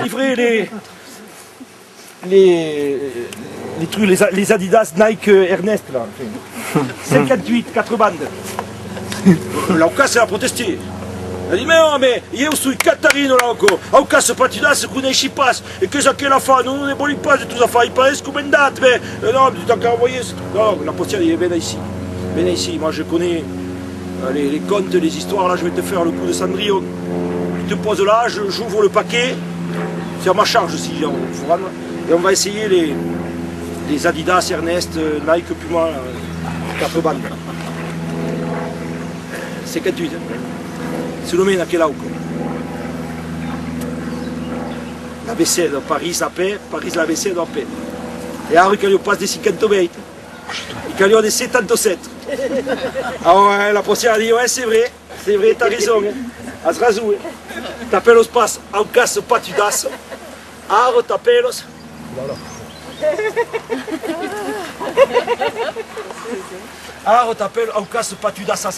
livrer les trucs, les Adidas Nike Ernest là. 58, 4 bandes. L'Aucas a protesté. Elle dit mais non, mais io sui Catarino l'auco, Aucas patidas conosci pas, e che sa che la fa, non ne voli pas de tout ça, il paraît commendate, mais non, tu t'as qu'à envoyer. Non, la postière dit viens ici, moi je connais les contes, les histoires, là je vais te faire le coup de Cendrillon. Tu te poses là, j'ouvre le paquet, c'est à ma charge si j'ai et on va essayer les Adidas, Ernest, Nike, Puma, 4 bandes. 58. Se lo mena anche l'auco. La BC da Paris a pé, Paris la BC da pé. E ora che io passo di 58, e che io di 77. Ah ouais, la prochaine dit ouais c'est vrai, t'as raison. À se rasouer. T'appelles au space, Aucas patidas. Aro t'appelles. Alors t'appelles Aucas patidas ça.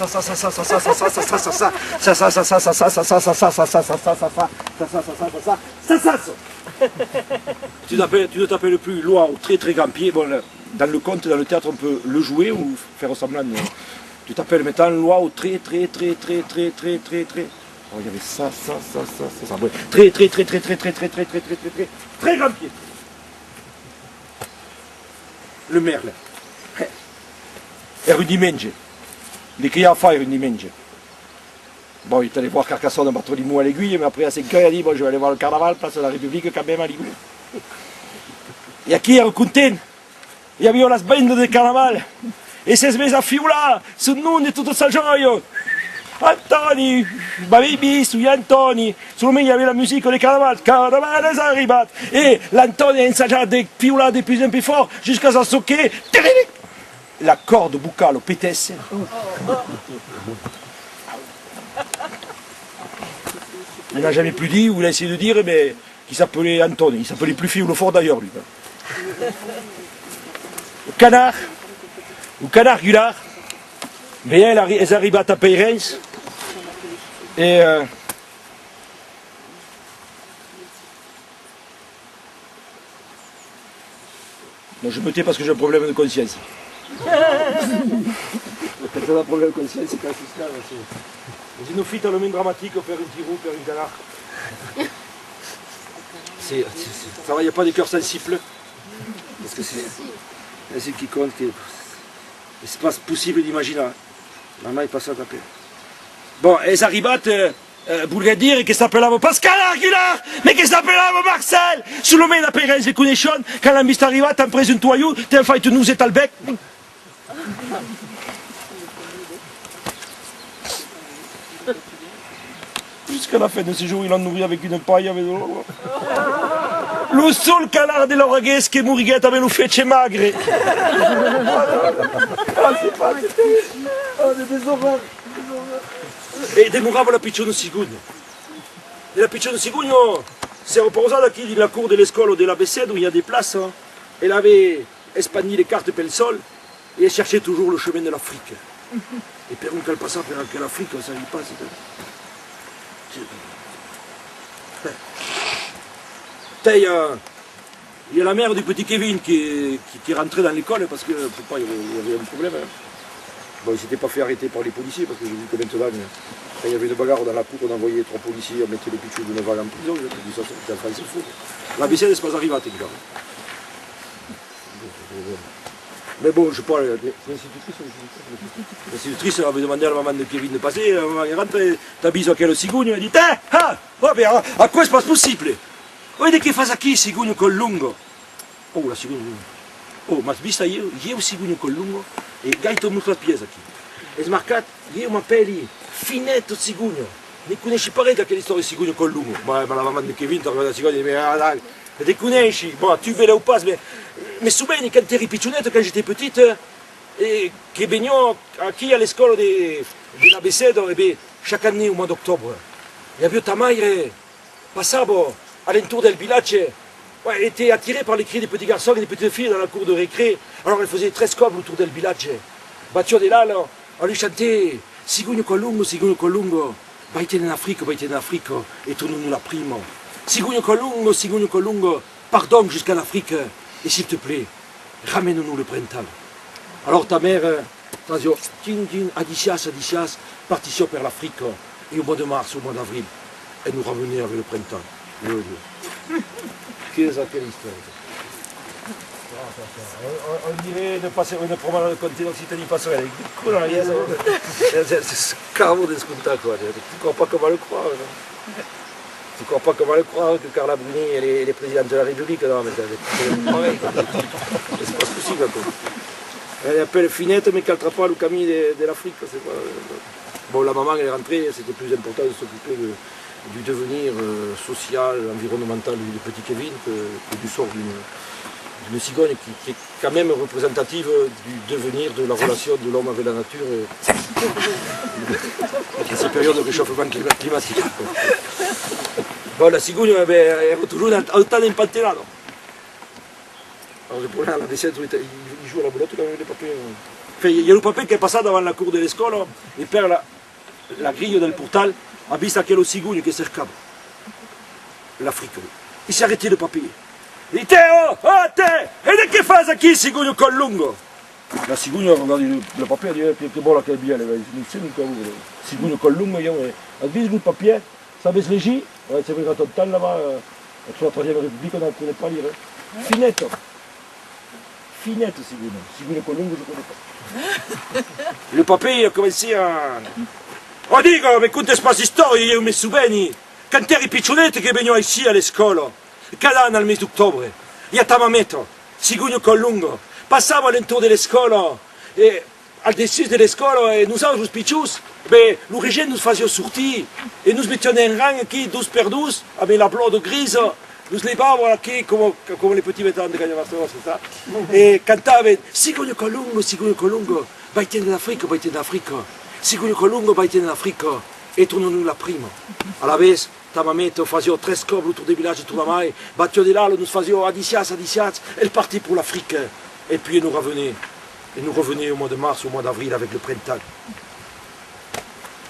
Tu ne t'appelles plus loi au très grand pied. Bon, dans le conte, dans le théâtre, on peut le jouer ou faire semblant. Tu t'appelles maintenant loi au très. Oh, il y avait ça. Bon, très grand pied. Le merle. Era un dimanche, les clients font un dimanche. Bon, il est allé voir Carcassonne, Bartholomew à l'aiguille, mais après à 5 ans, il a dit bon, je vais aller voir le carnaval, place de la République, quand même à l'aiguille. Et qui era content? Il y avait la bande de carnaval. Et ces mes affious-là, ce nom de tout ça, genre, Antoni, Baby, su Antoni, sur le il y avait la musique des carnavals, carnaval est arrivé. Et l'Antoni a ensagé des fious-là de plus en plus fort, jusqu'à s'en soquer. La corde buccale au PTS. Il n'a jamais plus dit, ou il a essayé de dire, mais qu'il s'appelait Antoni. Il s'appelait plus Fille le fort d'ailleurs, lui. Le canard Gulard, mais elles arrivent à taper Reims. Et bon, je me tais parce que j'ai un problème de conscience. Quand on a un problème de conscience, c'est quand fiscal. Dans une fuite allemande dramatique, on fait un petit roux, faire un canard. Ça va, il n'y a pas de cœur sensible. Parce que c'est ce qui compte. C'est pas possible d'imaginer. Maman, il passe à taper. Bon, et ça arrivate, voulait dire que s'appelava Pascal Aguilar, mais que s'appelava Marcel. Sur le mène après les connexions, quand la miste arriva, t'as pris un toyou, t'as fait nous et talbec. Jusqu'à la fin de ce jour, il en nourrit avec une paille avec de l'eau. Le seul canard de l'oregues que Mouriguette avait nous fait chez Magre. Ah, c'est pas des horreurs. E demorava la piccione Sigugno. Et la piccione Sigugno s'est reposée dans la cour de l'école de l'ABC, où il y a des places. Hein. Elle avait espagné les cartes pour le sol et elle cherchait toujours le chemin de l'Afrique. Et per un qu'elle passait per l'Afrique, ça ne savait pas. Il y a la mère du petit Kevin qui est rentrée dans l'école parce que papa, il y avait un problème. Hein. Bon, il ne s'était pas fait arrêter par les policiers parce que j'ai vu que maintenant, quand il y avait une bagarre dans la cour, on envoyait 3 policiers, on mettait les pichous de 9 ans en prison. J'ai dit ça, c'était en France, c'est fou. La BC n'est pas arrivée à Télégraphe. Mais bon, je parle. L'institutrice avait demandé à la maman de Kevin de passer. La maman est rentrée, t'as bise à quel cigogno, elle dit à quoi c'est pas possible? Vedi che fa qui cigogno col lungo? Oh, la cigogno. Oh, ma vista io un cigogno col lungo e gaito molto la piesa qui. E smarcato, io mi appelli finetto cigogno. Ne conosci parecchio che storia di cigogno col lungo? Ma la mamma di Kevin ti guarda la cigogno e dice, dai, ne conosci? Bon, tu veux là ou pas, mais souviens quand t'es piccionnette, quand j'étais petite, et che veniamo qui à l'école de l'ABC, chaque année au mois d'octobre, il y avait ta mère, passavo alentour del village, ouais, elle était attirée par les cris des petits garçons et des petites filles dans la cour de récré. Alors elle faisait 13 scopes autour del village. Battio de là, alors, on lui chantait Cigogno col lungo, vai in Africa, e tu non la primo. Sigugno Colungo, pardon jusqu'à l'Afrique, et s'il te plaît, ramène-nous le printemps. Alors ta mère, Adicias, partition vers l'Afrique, et au mois de mars, au mois d'avril, elle nous ramenait avec le printemps. Quelle histoire. On dirait une promenade de Conte d'Occitanie passerelle. C'est carrément des scontacles, quoi. Tu ne crois pas comment le croire. Tu ne crois pas comment le croire que Carla Bruni elle est présidente de la République. Non, mais c'est pareil. C'est pas possible. Quoi. Elle appelle Finette, mais qu'elle n'attrape pas le Camille de l'Afrique. Pas... Bon, la maman elle est rentrée, c'était plus important de s'occuper du devenir social, environnemental du petit Kevin que du sort d'une cigogne qui est quand même représentative du devenir de la relation de l'homme avec la nature et ces périodes de réchauffement climatique. Bon, la cigogne, elle est toujours autant impantée là. Alors le problème, la décette, il joue à la boulotte avec les papiers. Enfin, il y a le papier qui est passé devant la cour de l'école et per la grille del portal ha visto quello cigugno che cercava l'Afrique. Il s'est arrêté le papier. Il dit oh te! E che fai qui, cigugno Colungo? La cigugna ha guardato il papier e ha detto che buona che è bella, non c'è mica uno. Cigugno Colungo, ha visto il papier, savais léger, c'est vrai quand on tend là-bas, sur la Troisième République, on ne connaît pas lire. Finette, cigugno Colungo, je ne connais pas. Le papier, il a commencé à... Oh dico, mi contes pas storie, io mi souveni. Quand eri piccionetto che venivano ici alla scuola, cada anno al mese d'ottobre, io a Tamametto, Cigugno Colungo, passavo all'intorno delle scuole, e al dessus delle scuole, e nous autres piccius, l'origine nous faisait sortir, et nous mettions en rang qui, 12 per 12, avec la blonde grise, nous levavamo qui, come les petits vêtements de Cagnavastro, c'est ça, et cantavam, Cigugno Colungo, vai in Africa. Cigugno Colungo va in Afrique et tournons-nous la prime. À la vez, Tamametto faisait 13 cobles autour des villages de Tournamai, battions de là, nous faisions Adicias, elle partit pour l'Afrique. Et puis elle nous revenait au mois de mars, au mois d'avril avec le printemps.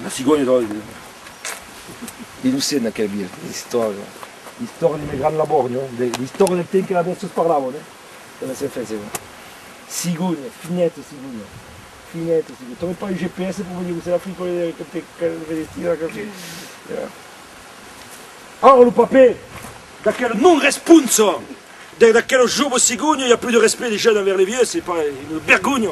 La cigogne, il nous sait dans quelle ville, l'histoire. L'histoire des grands labors, l'histoire del tempo che adesso parlavano. Come si fa? Cigogne, finette cigogne. Tu n'avais pas eu GPS pour venir où c'est l'Afrique quand tu es alors le papier, da quel non responso, da quel jour cigugno, il n'y a plus de respect des jeunes envers les vieux, c'est pas une vergogne.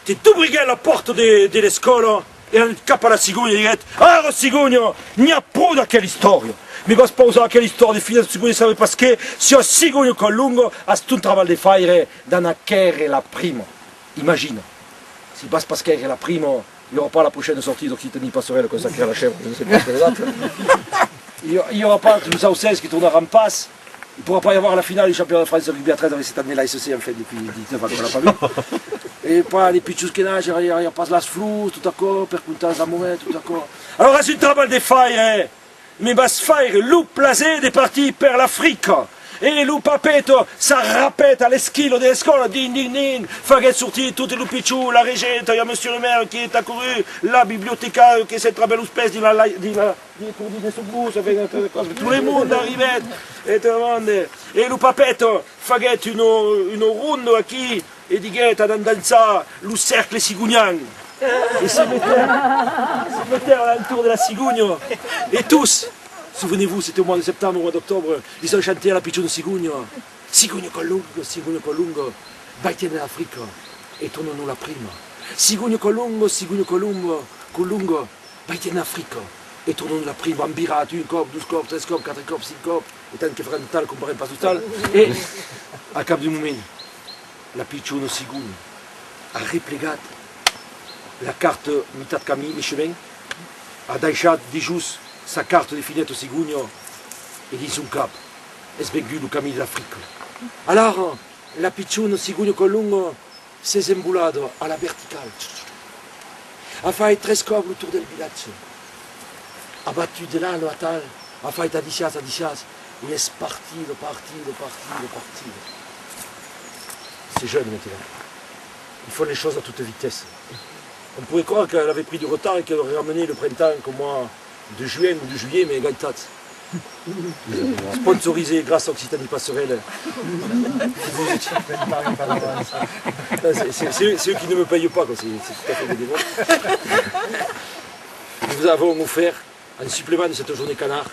Tu es tout brigué à la porte de l'école et on cape à la cigugno et dit ah cigugno, il n'y a pas de quelle histoire. Mais va sposa a quelle histoire de fille de cigugno, savez parce que si un cigugno Colungo a tout un travail de faire dans la guerre et la prime. Imagine. Si passe parce qu'il y a la prime, il n'y aura pas la prochaine sortie d'Occitanie passerelle consacrée à la chèvre, je ne sais pas quelle date. Il n'y aura pas le Toulouse 16 qui tournera en passe. Il ne pourra pas y avoir la finale du championnat de France de rugby à 13 avec cette année la SEC en fait depuis 19 ans qu'on ne l'a pas vu. Et pas les pitchous qui nagent, il n'y a pas la flou, tout d'accord, per contar Zamouret, tout d'accord. Alors c'est un travail de faire, mais va se faire loup placé des parties per l'Afrique. E lo papetto si rappetta all'eschilo dell'escola, din din din, fa che sortir tutti i picciù, la regente, il y a monsieur le maire qui est accouru, la bibliothécaire qui s'est travaillé l'espèce di Soubou, ça fait tout le monde arrivait, et lo papetto fa che une ronde qui, e di che a danza lo cercle cigugnan. Et se mettait à l'entour de la cigogne, et tous. Souvenez-vous, c'était au mois de septembre, au mois d'octobre, ils ont chanté à la piccione Cigugno. Cigugno Colungo, vai in Africa e tournons-nous la prima. Cigugno Colungo, vai in Africa e tournons-nous la prima. Ambirato, 1 cop, 2 cop, 3 cop, 4 cop, 5 cop, et tant che faranno tal, comparé pas total. Et, à cap du moment, la piccione Cigugno a replegat la carte Mitad Camille, les chemins, a deixat dijous sa carte de finette cigugno e di un cap, e svengu le camino d'Afrique. Alors, la piccione Cigugno Colungo s'est emboullado à la verticale. A fait 13 cobles autour del village. A battu de là le atal, a fait Adicias, et est parti. C'est jeune maintenant. Il faut les choses à toute vitesse. On pourrait croire qu'elle avait pris du retard et qu'elle aurait ramené le printemps comme moi de juin ou de juillet, mais gaitat. Sponsorisé grâce à Occitanie Passerelle. C'est eux qui ne me payent pas, c'est tout à fait des démons. Nous vous avons offert, en supplément de cette journée canard,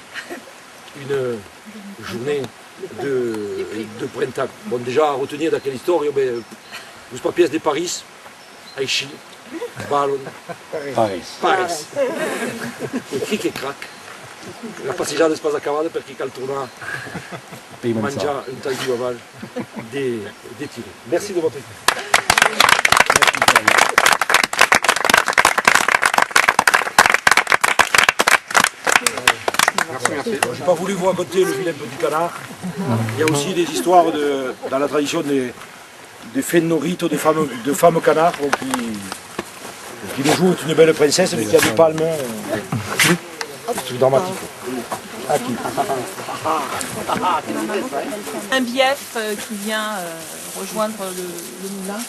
une journée de printemps. Bon, déjà à retenir dans quelle histoire, vous papiers de Paris, Aichi, Ballon, Paris. Et cric et crac. La passeggiata è acabata perché Caltrona mangia un taglio aval des tirs. Merci de votre écoute. Je n'ai pas voulu vous raconter le vilain petit canard. Il y a aussi des histoires dans la tradition des fénorites, de femmes canards qui nous jouent une belle princesse mais qui a des palmes. C'est dramatique. Un bief qui vient rejoindre le moulin.